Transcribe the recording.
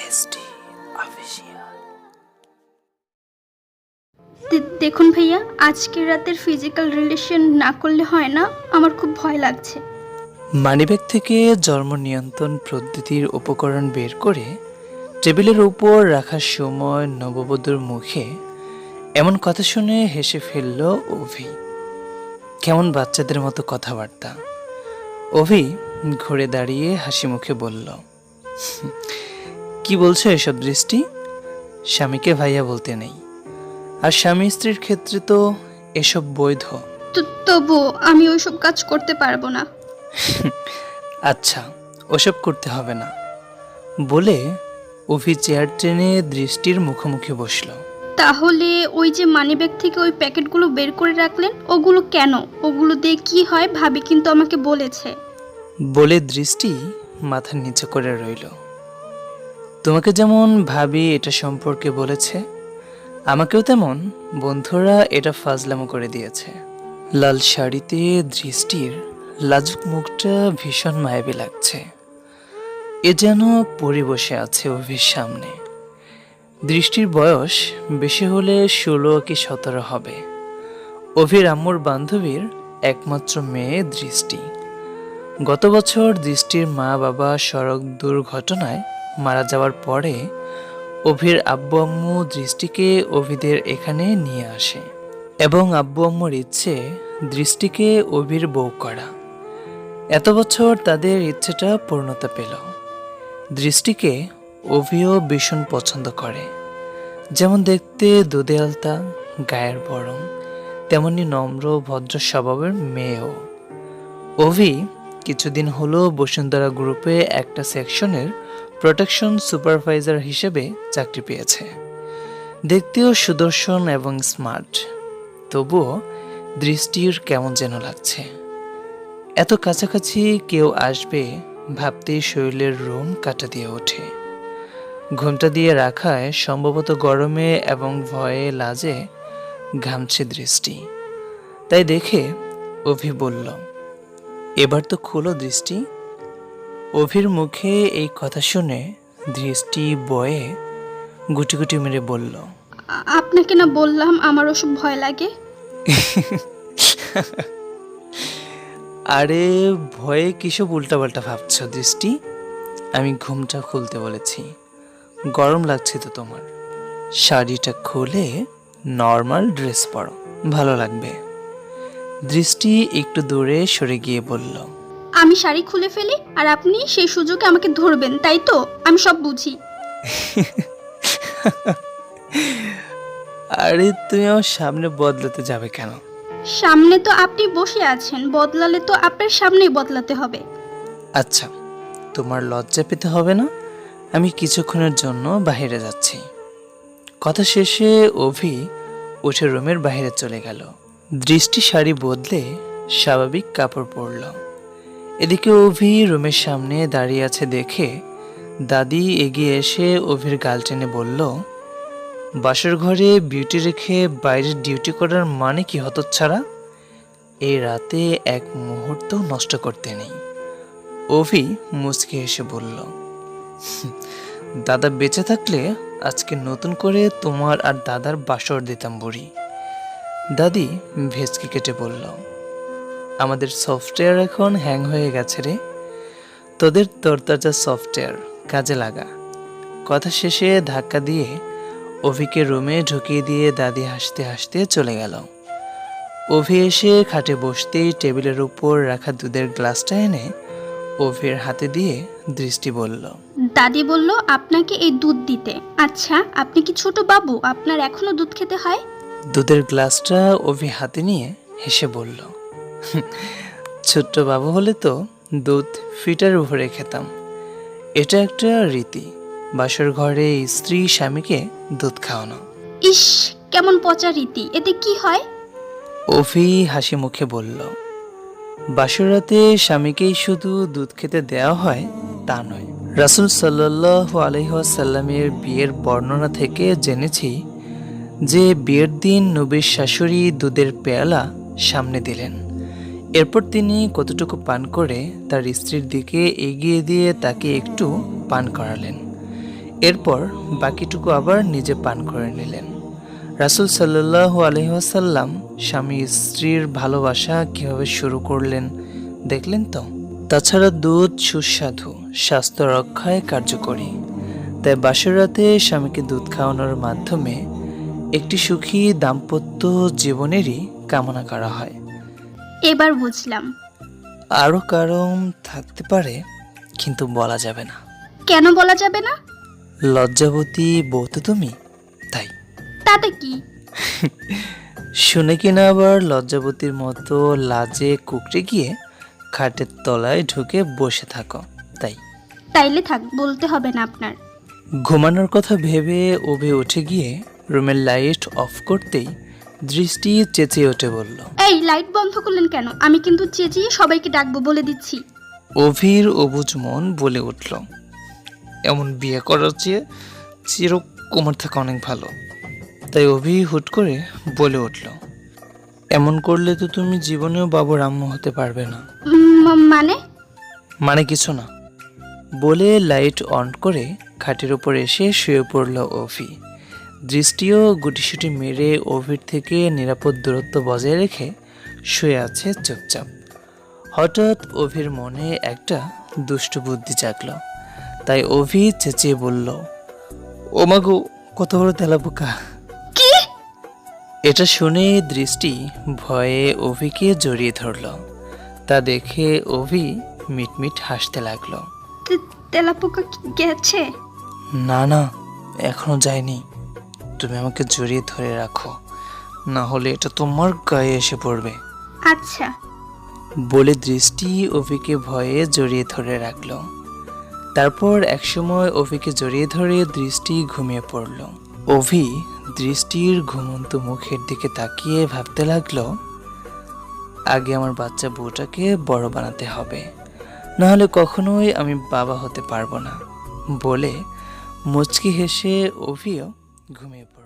দৃষ্টি অফিসিয়াল। দেখুন ভাইয়া, আজকের রাতের ফিজিক্যাল রিলেশন না করলে হয় না? আমার খুব ভয় লাগছে। মানিব্যাগ থেকে জন্ম নিয়ন্ত্রণ পদ্ধতির উপকরণ বের করে টেবিলের উপর রাখার সময় নববধূর মুখে এমন কথা শুনে হেসে ফেলল অভি। কেমন বাচ্চাদের মতো কথাবার্তা। অভি ঘুরে দাঁড়িয়ে হাসি মুখে বলল, কি বলছো এসব দৃষ্টি? স্বামীকে ভাইয়া বলতে নেই, আর স্বামী স্ত্রীর ক্ষেত্রে তো এসব বৈধ। তবু আমি ওইসব কাজ করতে পারবো না। আচ্ছা, ওসব করতে হবে না বলে অভি চেয়ার টেনে দৃষ্টির মুখোমুখি বসলো। তাহলে ওই যে মানিব্যাগ থেকে ওই প্যাকেটগুলো বের করে রাখলেন, ওগুলো কেন? ওগুলো দিয়ে কি হয়? ভাবি কিন্তু আমাকে বলেছে। বলে দৃষ্টি মাথা নিচু করে রইল। তোমাকে যেমন ভাবি এটা সম্পর্কে বলেছে, আমাকেও তেমন বন্ধুরা এটা ফাজলামো করে দিয়েছে। লাল শাড়িতে দৃষ্টির লাজুক মুখটা ভীষণ মায়াবী লাগছে। এ যেন পরি বসে আছে অভির সামনে। দৃষ্টির বয়স বেশি হলে 16 কি 17 হবে। অভির আম্মুর বান্ধবীর একমাত্র মেয়ে দৃষ্টি। গত বছর দৃষ্টির মা বাবা সড়ক দুর্ঘটনায় মারা যাওয়ার পরে অভির আব্বু আম্মু দৃষ্টিকে অভিদের এখানে নিয়ে আসে এবং আব্বু আম্মুর ইচ্ছে দৃষ্টিকে অভির বউ করা। এত বছর তাদের ইচ্ছেটা পূর্ণতা পেল। দৃষ্টিকে অভিও ভীষণ পছন্দ করে। যেমন দেখতে দুধে আলতা, গায়ের বরং, তেমনি নম্র ভদ্র স্বভাবের মেয়েও। অভি কিছুদিন হলো বসুন্ধরা গ্রুপে একটা সেকশনের প্রোটেকশন সুপারভাইজার হিসেবে চাকরি পেয়েছে। দেখতেও সুদর্শন এবং স্মার্ট। তবুও দৃষ্টির কেমন যেন লাগছে। এত কাছাকাছি কেউ আসবে ভাবতেই শরীরের রোম কাটা দিয়ে ওঠে। ঘুমটা দিয়ে রাখায় সম্ভবত গরমে এবং ভয়ে লাজে ঘামছে দৃষ্টি। তাই দেখে অভি বলল, এবার তো খুলো দৃষ্টি। অভির মুখে এই কথা শুনে দৃষ্টি বয়ে গুটি গুটি মেরে বলল, আপনাকে না বললাম আমার ওসব ভয় লাগে। আরে ভয়ে কিসব উল্টাপাল্টা ভাবছো দৃষ্টি? আমি ঘুমটা খুলতে বলেছি। গরম লাগছে তো তোমার। শাড়িটা খুলে নর্মাল ড্রেস পরো, ভালো লাগবে। দৃষ্টি একটু দূরে সরে গিয়ে বলল, আমি শাড়ি খুলে ফেলি আর আপনি সেই সুযোগে আমাকে ধরবেন, তাই তো? আমি সব বুঝি। আরে তুমি আমার সামনে বদলাতে যাবে কেন? সামনে তো আপনি বসে আছেন, বদলালে তো আপনার সামনেই বদলাতে হবে। আচ্ছা, তোমার লজ্জা পেতে হবে না। আমি কিছুক্ষণের জন্য বাইরে যাচ্ছি। কথা শেষে অভি উঠে রুমের বাইরে চলে গেল। দৃষ্টি শাড়ি বদলে স্বাভাবিক কাপড় পরল। এদিকে অভি রুমের সামনে দাঁড়িয়ে আছে দেখে দাদি এগিয়ে এসে অভির গাল টেনে বলল, বাসর ঘরে বিউটি রেখে বাইরের ডিউটি করার মানে কি হতচ্ছাড়া? এই রাতে এক মুহূর্ত নষ্ট করতে নেই। অভি মুচকে এসে বলল, দাদা বেঁচে থাকলে আজকে নতুন করে তোমার আর দাদার বাসর দিতাম বুড়ি। দাদি ভেজকি কেটে বলল, আমাদের সফটওয়্যার এখন হ্যাং হয়ে গেছে রে। তোদের তরতাজা সফটওয়্যার কাজে লাগা। কথা শেষে ধাক্কা দিয়ে অভিকে রুমে ঢুকিয়ে দিয়ে দাদি হাসতে হাসতে চলে গেল। অভি এসে খাটে বসতেই টেবিলের উপর রাখা দুধের গ্লাসটা এনে অভির হাতে দিয়ে দৃষ্টি বলল, দাদি বলল আপনাকে এই দুধ দিতে। আচ্ছা, আপনি কি ছোট বাবু? আপনার এখনো দুধ খেতে হয়? দুধের গ্লাসটা অভি হাতে নিয়ে হেসে বলল, ছোট্ট বাবু হলে তো দুধ ফিটার ভরে খেতাম। এটা একটা রীতি, বাসর ঘরে স্ত্রী স্বামীকে দুধ খাওয়ানো। ইস, কেমন পচা রীতি! এতে কি হয়? অভি হাসি মুখে বলল, বাসরাতে স্বামীকেই শুধু দুধ খেতে দেওয়া হয় তা নয়। রাসূল সাল্লাল্লাহু আলাইহি ওয়াসাল্লামের বিয়ের বর্ণনা থেকে জেনেছি যে বিয়ের দিন নবীর শাশুড়ি দুধের পেয়ালা সামনে দিলেন। এরপর তিনি কতটুকু পান করে তার স্ত্রীর দিকে এগিয়ে দিয়ে তাকে একটু পান করালেন। এরপর বাকিটুকু আবার নিজে পান করে নিলেন। রাসূল সাল্লাল্লাহু আলাইহি ওয়াসাল্লাম স্বামী স্ত্রীর ভালোবাসা কিভাবে শুরু করলেন দেখলেন তো। তাছাড়া দুধ সুস্বাদু, স্বাস্থ্য রক্ষায় কার্যকরী। তাই বাসর রাতে স্বামীকে দুধ খাওয়ানোর মাধ্যমে একটি সুখী দাম্পত্য জীবনেরই কামনা করা হয়। এবার বুঝলাম। আরও কারণ থাকতে পারে, কিন্তু বলা যাবে না। কেন বলা যাবে না? লজ্জাবতী বউ তো তুমি, তাই। তাতে কি? শুনে কিনা আবার লজ্জাবতীর মতো লাজে কুকড়ে গিয়ে খাটের তলায় ঢুকে বসে থাকো, তাই। তাইলে থাক, বলতে হবে না আপনার। ঘুমানোর কথা ভেবে অভি উঠে গিয়ে রুমের লাইট অফ করতেই দৃষ্টি চেঁচিয়ে উঠে বলল, এই লাইট বন্ধ করলেন কেন? আমি কিন্তু চেঁচিয়ে সবাইকে ডাকবো, বলে দিচ্ছি। অভির অবুঝ মন বলে উঠল, এমন বিয়ে করার চেয়ে চিরকুমার থাকা অনেক ভালো। তাই অভি হুট করে বলে উঠল, এমন করলে তো তুমি জীবনেও বাবুর আম্মু হতে পারবে না। মানে? মানে কিছু না বলে লাইট অন করে খাটের উপর এসে শুয়ে পড়ল অভি। দৃষ্টিও গুটিসুটি মেরে অভির থেকে নিরাপদ দূরত্ব বজায় রেখে শুয়ে আছে চুপচাপ। হঠাৎ অভির মনে একটা দুষ্টু বুদ্ধি জাগলো। তাই অভি চেঁচিয়ে বলল, ও মাগো, কত বড় তেলাপোকা। কি? এটা শুনে দৃষ্টি ভয়ে অভিকে জড়িয়ে ধরল। তা দেখে অভি মিটমিট হাসতে লাগলো। তেলাপোকা গেছে? না না, এখনো যায়নি। তুমি আমাকে জড়িয়ে ধরে রাখো, না হলে এটা তোমার গায়ে এসে পড়বে। আচ্ছা। বলে দৃষ্টি অভিকে ভয়ে জড়িয়ে ধরে রাখলো। তারপর একসময় অভিকে জড়িয়ে ধরে দৃষ্টি ঘুমিয়ে পড়ল। অভি দৃষ্টির ঘুমন্ত মুখের দিকে তাকিয়ে ভাবতে লাগলো, আগে আমার বাচ্চা বউটাকে বড় বানাতে হবে, না হলে কখনোই আমি বাবা হতে পারবো না। বলে মুচকি হেসে অভিও ঘুমিয়ে পড়ল।